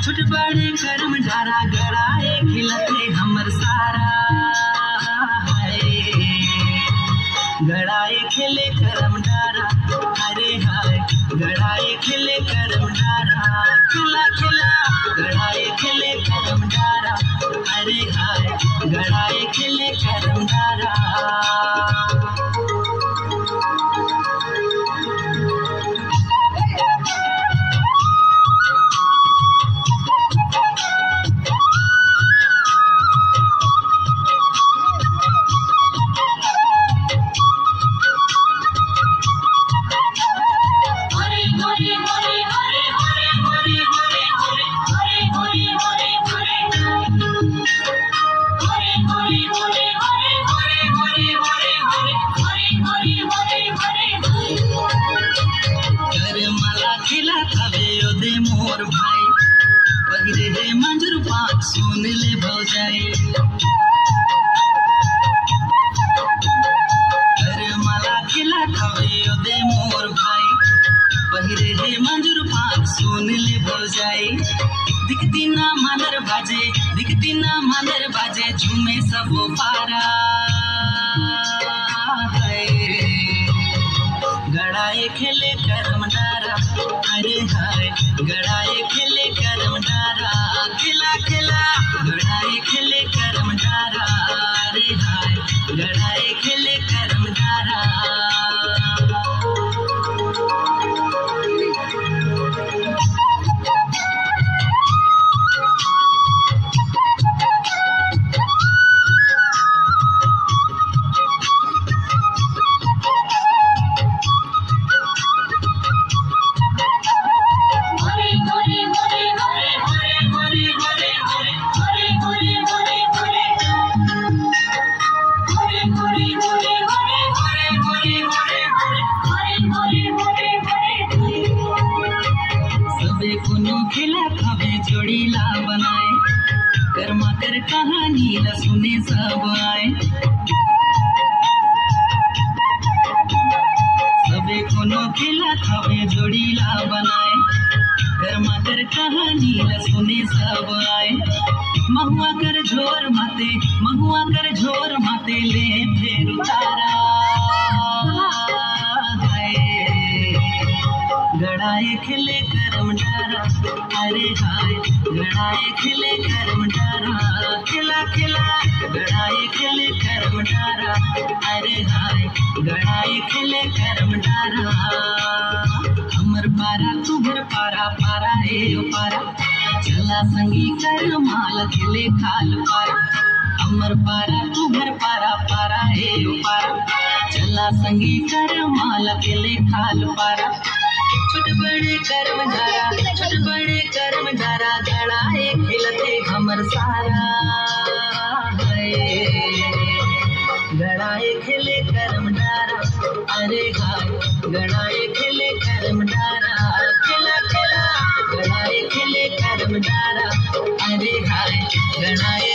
छोट बड़े कर्म डारा गड़ाए खिलते हमर सारा है गड़ाए खिले कर्म डारा अरे हाय गड़ाए खिले कर्म डारा खिला खिला गड़ाए खिले कर्म डारा अरे हाय गड़ाए खिले कर्म डारा मोर भाई पहिरे हे मंजर पाक सुन ले भौजाई अरे माला खिला खावे ओदे मोर भाई पहिरे हे मंजर पाक सुन ले भौजाई दिखती ना मादर बाजे झूमे सब पारा गड़ाए खेले कर्म डारा अरे हाय गड़ाए खेले कर्म डारा खिला खिला गड़ाए खेले कर्म डारा अरे हाय गड़ाए खेले कर्म डारा खिला खावे जोड़ीला बनाए कर्मा कर कहानी ला सुने सब आए सबे कोनो खिला खावे जोड़ीला बनाए कर्मा कर कहानी ला सुने सब आए महुआ कर झोर माते ले फेर उतारा गड़ाए खिले कर्म डारा अरे हाय गड़ाए खिले कर्म डारा खिला खिला गड़ाए खिले कर्म डारा अरे हाय गड़ाए खिले कर्म डारा हमर पारा तू भर पारा पारा हे ओ पारा चला संगी कर माल खिले खाल पारा हमर पारा तू भर पारा पारा हे ओ पारा चला संगी कर माल खिले खाल पारा छोट बड़े कर्म डारा गड़ाए खिलते हमर सारा गड़ाए खिले कर्म डारा अरे हाय गड़ाए खिले कर्म डारा खिला खिला गड़ाए खिले कर्म डारा अरे हाय गड़ाए